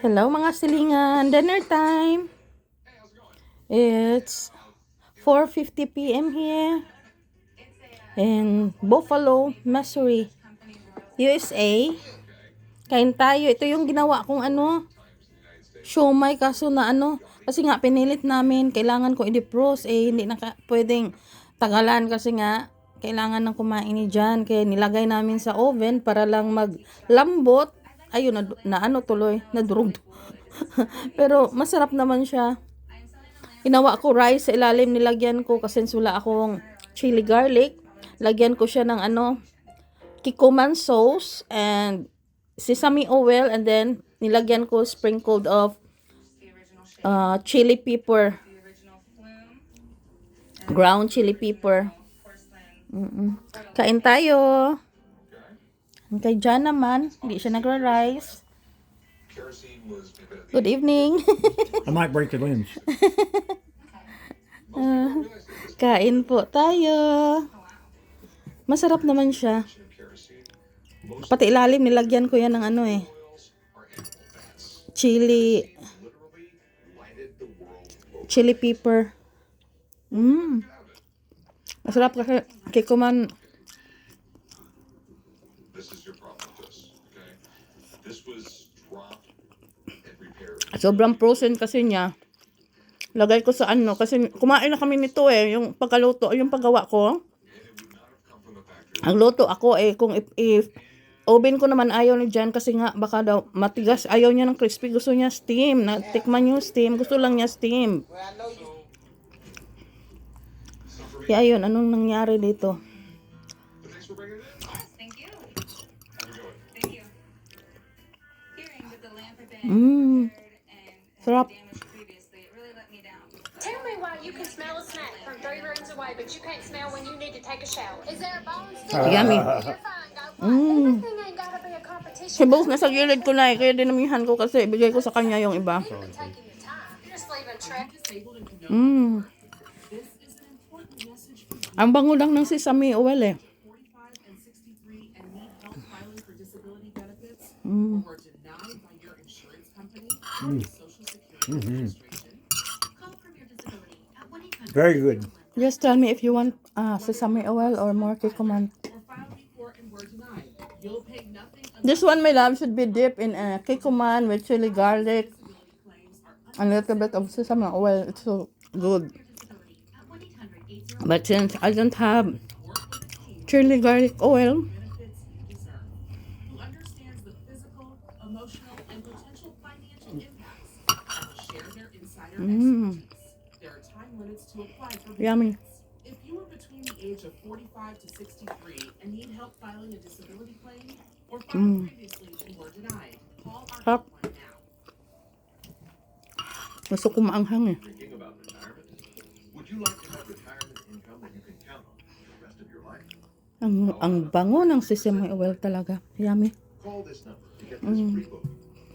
Hello mga silingan, dinner time. It's 4:50 p.m. here in Buffalo, Missouri, USA. Kain tayo. Ito yung ginawa kong siomai kaso na kasi nga pinilit namin, kailangan ko i-defrost hindi na pwedeng tagalan kasi nga kailangan ng kumain ni Jan, kaya nilagay namin sa oven para lang maglambot. Ayun tuloy nadurog. Pero masarap naman siya. Ginawa ko rice sa ilalim, nilagyan ko kasi wala akong chili garlic. Lagyan ko siya ng kikuman sauce and sesame oil, and then nilagyan ko sprinkled of chili pepper. Ground chili pepper. Kain tayo. Kay Jan naman, hindi siya nagra-rice. Good evening. I might break the lens. Kain po tayo. Masarap naman siya. Pati ilalim nilagyan ko yan ng chili pepper. Masarap kasi kikuman. Sobrang frozen kasi niya. Lagay ko sa kasi kumain na kami nito yung pagkaluto, yung paggawa ko. Ang luto ako kung if oven ko naman ayaw ni Jan kasi nga baka daw matigas, ayaw niya ng crispy, gusto niya steam. Natikman yung steam, gusto lang niya steam. Kaya ayun, anong nangyari dito? Sarap. Tell me why you can smell a snack from 3 rooms away, but you can't smell when you need to take a shower. Is there a bone still? Yummy. You're fine, go play. Everything ain't gotta be a Si competition. Boss nasa gilid ko na kaya dinamihan ko kasi ibigay ko sa kanya yung iba. Even taking your time. You're just leaving track. Ang bango lang ng sesame oil Very good. Just tell me if you want sesame oil or more kikuman. This one, my love, should be dipped in kikuman with chili garlic and a little bit of sesame oil. It's so good. But since I don't have chili garlic oil, yummy. If you are between the age of 45 to 63 and need help filing a disability claim or filed previously and were denied, call our Sarap. helpline now. Gusto ko maanghang Thinking about retirement? Would you like to have retirement income that you can count on for the rest of your life? Ang bango ng sesame oil talaga. Yummy. Call this number to get this free book,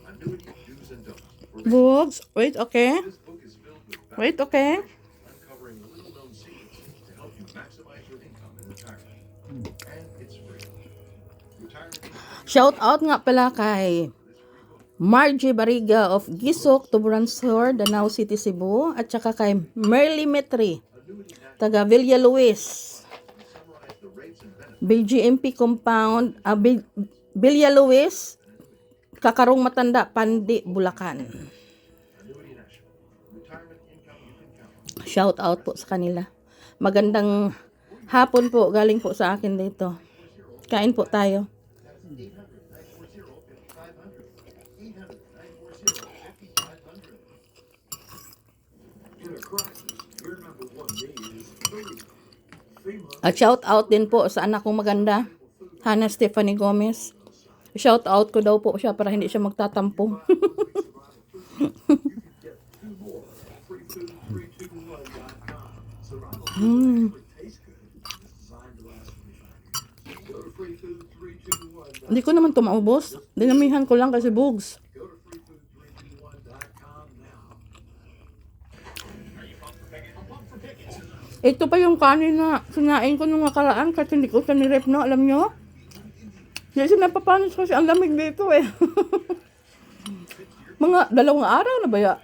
Annuity Do's and Don'ts. For Books. Wait, okay. this book is filled with Wait, okay. uncovering little-known secrets to help you maximize your income in retirement. And it's free. Retirement income Shout out nga pala kay Margie Bariga of Gisok, Tuburan Sur, Danau City, Cebu, at saka kay Merly Metri, taga Villa Luis, BGMP compound, Villa Luis, Kakarong Matanda, Pandi, Bulacan. Shout out po sa kanila. Magandang hapon po, galing po sa akin dito. Kain po tayo. At shout out din po sa anak kong maganda, Hannah Stephanie Gomez. Shout out ko daw po siya para hindi siya magtatampo. Hindi ko naman ito maubos. Dinamihan ko lang kasi bugs. Ito pa yung kanin na sinain ko nung nakaraan kasi hindi ko siya nirep na, alam nyo? Kasi napapanis kasi ang lamig dito Mga 2 araw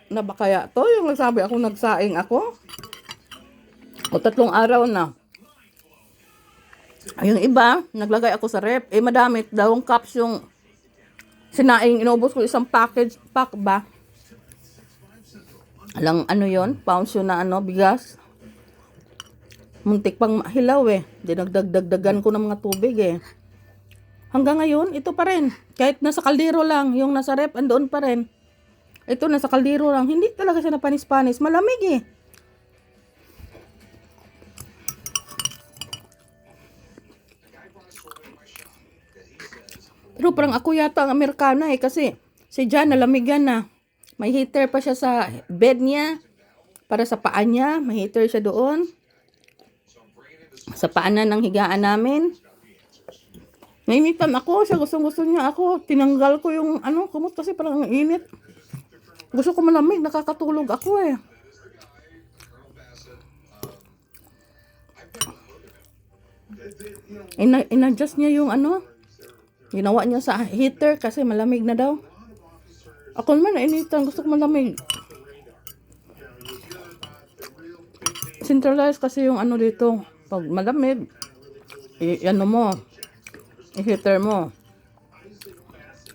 na ba kaya to? Yung nagsabi ako nagsaing ako? O 3 araw na. Ay, yung iba, naglagay ako sa rep. Eh, madami. 2 cups yung sinaing. Inubos ko isang pack ba? Alang ano yon, pounds yun na bigas. Muntik pang mahilaw eh. Dinagdagdagan ko ng mga tubig eh. Hanggang ngayon, ito pa rin. Kahit nasa kaldero lang, yung nasa rep, andoon pa rin. Ito, nasa kaldero lang. Hindi talaga siya napanis-panis. Malamig eh. Pero parang ako yata ang Amerikana eh. Kasi si Jan nalamigan na. May heater pa siya sa bed niya. Para sa paa niya. May heater siya doon. Sa paanan ng higaan namin. Nainitan ako. Siya gusto niya ako. Tinanggal ko yung kumot kasi parang ang init. Gusto ko malamig. Nakakatulog ako eh. In-adjust niya yung ginawa niya sa heater kasi malamig na daw. Ako naman nainitan. Gusto ko malamig. Centralized kasi yung dito. Pag malamig, i-heater mo.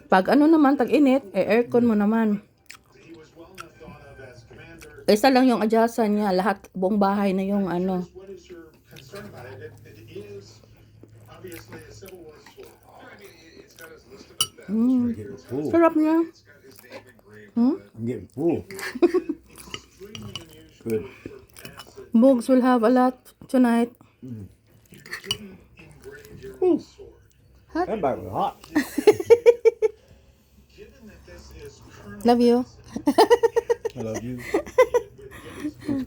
Pag naman, tag-init, aircon mo naman. Isa lang yung adjustan niya. Lahat, buong bahay na yung Sarap niya. I'm getting full. Good. Bugs will have a lot tonight. That bite was hot. Love you. I love you.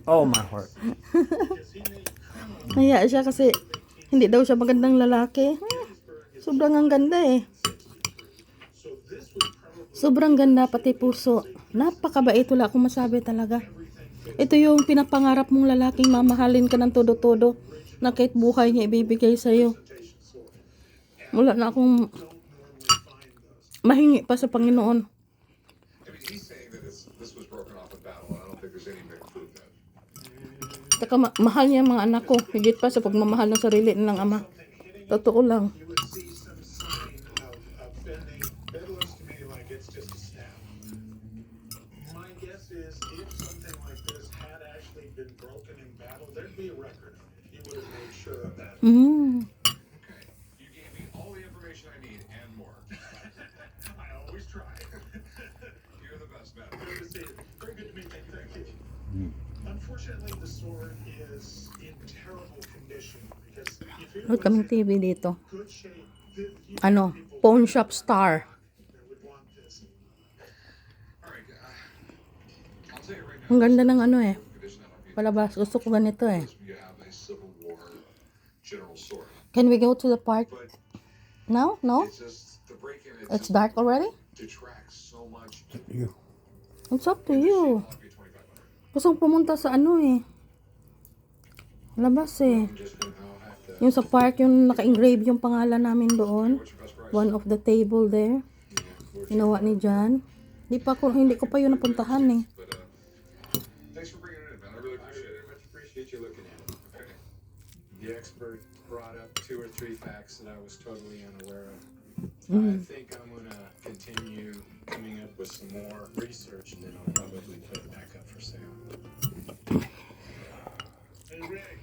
Oh, my heart. Naya siya kasi hindi daw siya magandang lalaki. Sobrang ang ganda eh. Sobrang ganda pati puso. Napakabait, wala akong masabi talaga. Ito yung pinapangarap mong lalaking mamahalin ka ng todo-todo na kahit buhay niya ibibigay sa'yo. Wala na akong mahingi pa sa Panginoon. He's saying that this was broken off in battle. I don't think there's any big proof that. Saka mahal niya ang mga anak ko. Higit pa sa pagmamahal ng sarili nilang ama. Totoo lang. you would see some sign of bending. It looks to me like it's just a snap. My guess is if something like this had actually been broken in battle, there'd be a record of it. He would have made sure of that. Mm. Okay, you gave me all the information I need and more. I always try. You're the best, man. Good to see you. Very good to meet you. Thank you. Unfortunately, the sword is in terrible condition because if it Huwag was kaming in TV dito. good shape, you Pawn Shop Star. would want this. All right, I'll tell you right now. Ang ganda ng Condition that might be. palabas. Gusto ko ganito eh. You have a Civil War general sword. Can we go to the park But now? No? it's just the break-in. It's dark already? Detracts so much. You. It's up to you. I'll be 2,500. Gusto kong pumunta sa labas eh. Just gonna have to. Yung sa park, yung naka-engrave yung pangalan namin doon. What's your best price? One of the table there. Ginawa ni Jan. Hindi ko pa yun napuntahan eh. But thanks for bringing it in, man. I really appreciate it. Appreciate you looking at it. Okay. The expert brought up 2 or 3 facts that I was totally unaware of. I think I'm going to continue coming up with some more research, and then I'll probably put it back up for sale. Hey, Ray.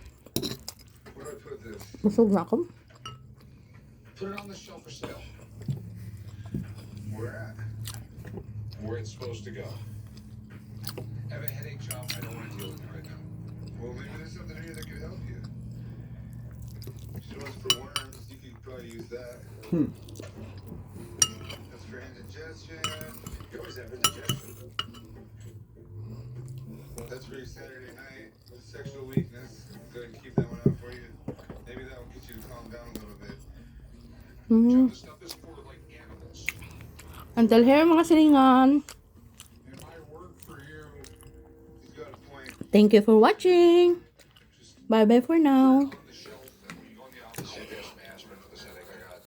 Where do I put this? Busog na ako. Put it on the shelf for sale. Where at? Where it's supposed to go. I have a headache, Chop. I don't want to deal with it right now. Well, maybe there's something here that could help you. She wants for worms. You could probably use that. That's for indigestion. You always have indigestion. That's for your Saturday night. Sexual weakness. Go ahead and keep that one out for you. Maybe that will get you to calm down a little bit. Chop, this stuff is for like animals. Until here mga silingan. And my word for you, he's got a point. Thank you for watching. Bye bye for now.